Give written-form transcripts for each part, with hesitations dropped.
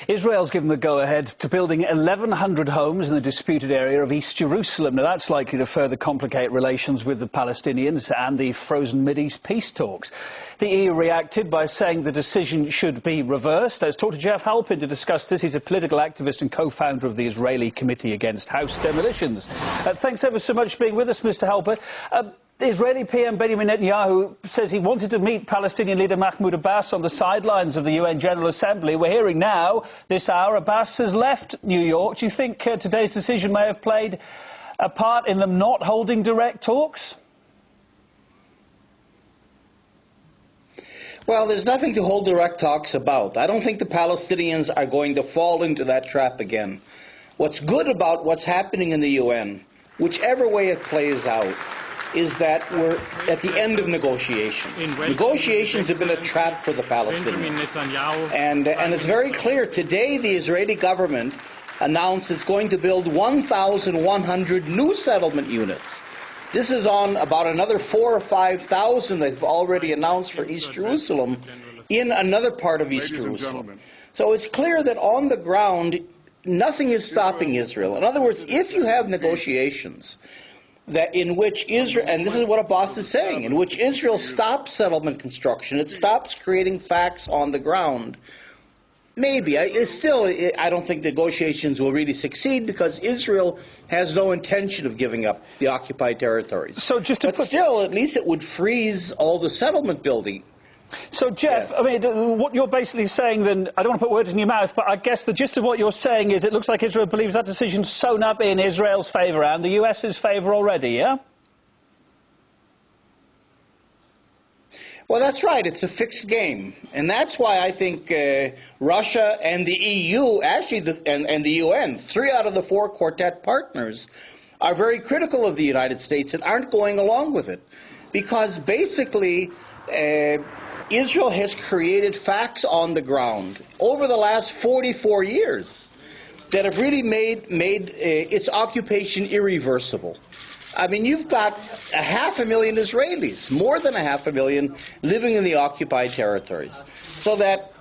Israel's given the go-ahead to building 1,100 homes in the disputed area of East Jerusalem. Now, that's likely to further complicate relations with the Palestinians and the frozen Mideast peace talks. The EU reacted by saying the decision should be reversed. Let's talk to Jeff Halpin to discuss this. He's a political activist and co-founder of the Israeli Committee Against House Demolitions. Thanks ever so much for being with us, Mr. Halpin. The Israeli PM Benjamin Netanyahu says he wanted to meet Palestinian leader Mahmoud Abbas on the sidelines of the UN General Assembly. We're hearing now, this hour, Abbas has left New York. Do you think today's decision may have played a part in them not holding direct talks? Well, there's nothing to hold direct talks about. I don't think the Palestinians are going to fall into that trap again. What's good about what's happening in the UN, whichever way it plays out, is that we're at the end of negotiations. Negotiations have been a trap for the Palestinians. And it's very clear. Today, the Israeli government announced it's going to build 1,100 new settlement units. This is on about another 4,000 or 5,000 they've already announced for East Jerusalem in another part of East Jerusalem. So it's clear that on the ground, nothing is stopping Israel. In other words, if you have negotiations that in which Israel, and this is what Abbas is saying, in which Israel stops settlement construction, it stops creating facts on the ground, maybe. I don't think negotiations will really succeed because Israel has no intention of giving up the occupied territories. So but still, at least it would freeze all the settlement building. So, Jeff, yes. I mean, what you're basically saying then, I don't want to put words in your mouth, but I guess the gist of what you're saying is it looks like Israel believes that decision's sewn up in Israel's favour and the US's favour already, yeah? Well, that's right. It's a fixed game. And that's why I think Russia and the EU, actually, and the UN, 3 out of the 4 quartet partners, are very critical of the United States and aren't going along with it. Because basically, Israel has created facts on the ground over the last 44 years that have really made its occupation irreversible. I mean, you've got 500,000 Israelis, more than 500,000, living in the occupied territories. So that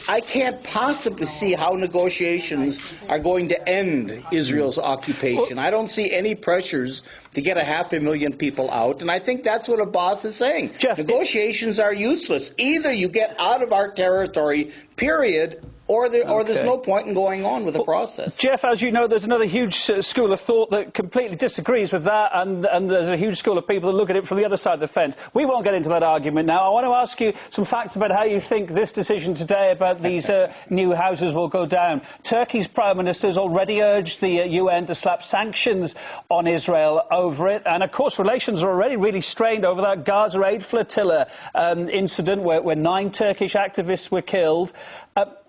I can't possibly see how negotiations are going to end Israel's occupation. I don't see any pressures to get 500,000 people out, and I think that's what Abbas is saying. Jeff, negotiations are useless. Either you get out of our territory, period, or there's no point in going on with the process. Jeff, as you know, there's another huge school of thought that completely disagrees with that, and there's a huge school of people that look at it from the other side of the fence. We won't get into that argument now. I want to ask you some facts about how you think this decision today about these new houses will go down. Turkey's Prime Minister has already urged the UN to slap sanctions on Israel over it, and of course relations are already really strained over that Gaza aid flotilla incident where 9 Turkish activists were killed.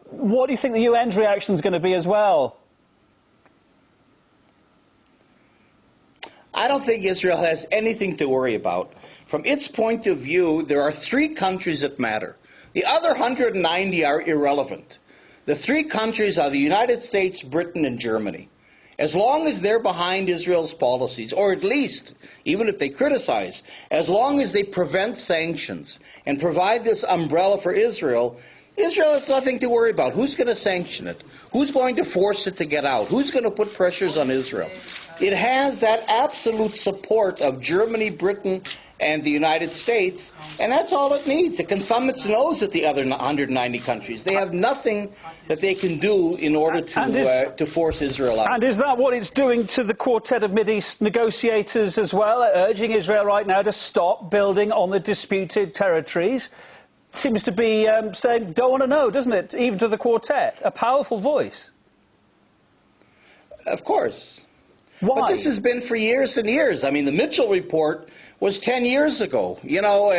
What do you think the UN's reaction is going to be as well? I don't think Israel has anything to worry about. From its point of view, there are 3 countries that matter. The other 190 are irrelevant. The 3 countries are the United States, Britain, and Germany. As long as they're behind Israel's policies, or at least, even if they criticize, as long as they prevent sanctions and provide this umbrella for Israel, Israel has nothing to worry about. Who's going to sanction it? Who's going to force it to get out? Who's going to put pressures on Israel? It has that absolute support of Germany, Britain, and the United States, and that's all it needs. It can thumb its nose at the other 190 countries. They have nothing that they can do in order to force Israel out. And is that what it's doing to the quartet of Mideast negotiators as well, urging Israel right now to stop building on the disputed territories? Seems to be saying, don't want to know, doesn't it, even to the quartet? A powerful voice. Of course. Why? But this has been for years and years. I mean, the Mitchell report was 10 years ago. You know,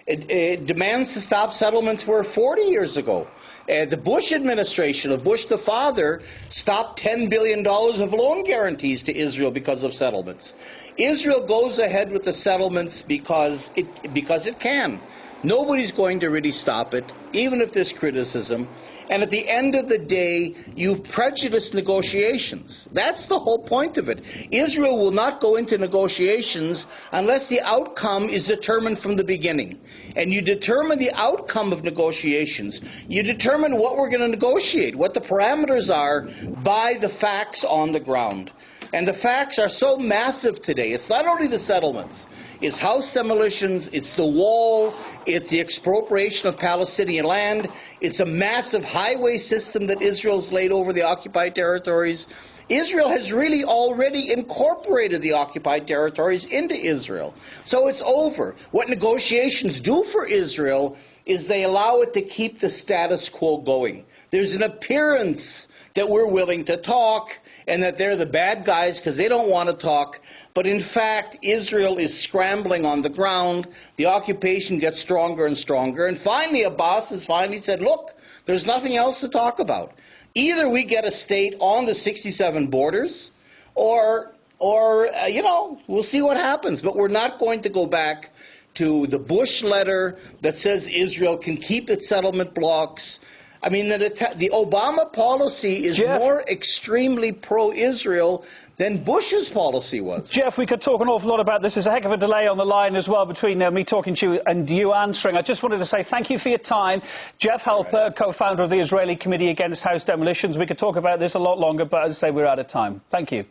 demands to stop settlements were 40 years ago. The Bush administration of Bush the father stopped $10 billion of loan guarantees to Israel because of settlements. Israel goes ahead with the settlements because it can. Nobody's going to really stop it. even if there's criticism. And at the end of the day, you've prejudiced negotiations. That's the whole point of it. Israel will not go into negotiations unless the outcome is determined from the beginning. And you determine the outcome of negotiations. You determine what we're going to negotiate, what the parameters are, by the facts on the ground. And the facts are so massive today. It's not only the settlements. It's house demolitions, it's the wall, it's the expropriation of Palestinian land, it's a massive highway system that Israel's laid over the occupied territories. Israel has really already incorporated the occupied territories into Israel. So it's over. What negotiations do for Israel is they allow it to keep the status quo going. There's an appearance that we're willing to talk and that they're the bad guys because they don't want to talk. But in fact, Israel is scrambling on the ground. The occupation gets stronger and stronger. And finally, Abbas has finally said, look, there's nothing else to talk about. Either we get a state on the 67 borders or you know, we'll see what happens. But we're not going to go back to the Bush letter that says Israel can keep its settlement blocks. I mean, the Obama policy is more extremely pro-Israel than Bush's policy was. Jeff, we could talk an awful lot about this. There's a heck of a delay on the line as well between me talking to you and you answering. I just wanted to say thank you for your time. Jeff Halper, co-founder of the Israeli Committee Against House Demolitions. We could talk about this a lot longer, but as I say, we're out of time. Thank you.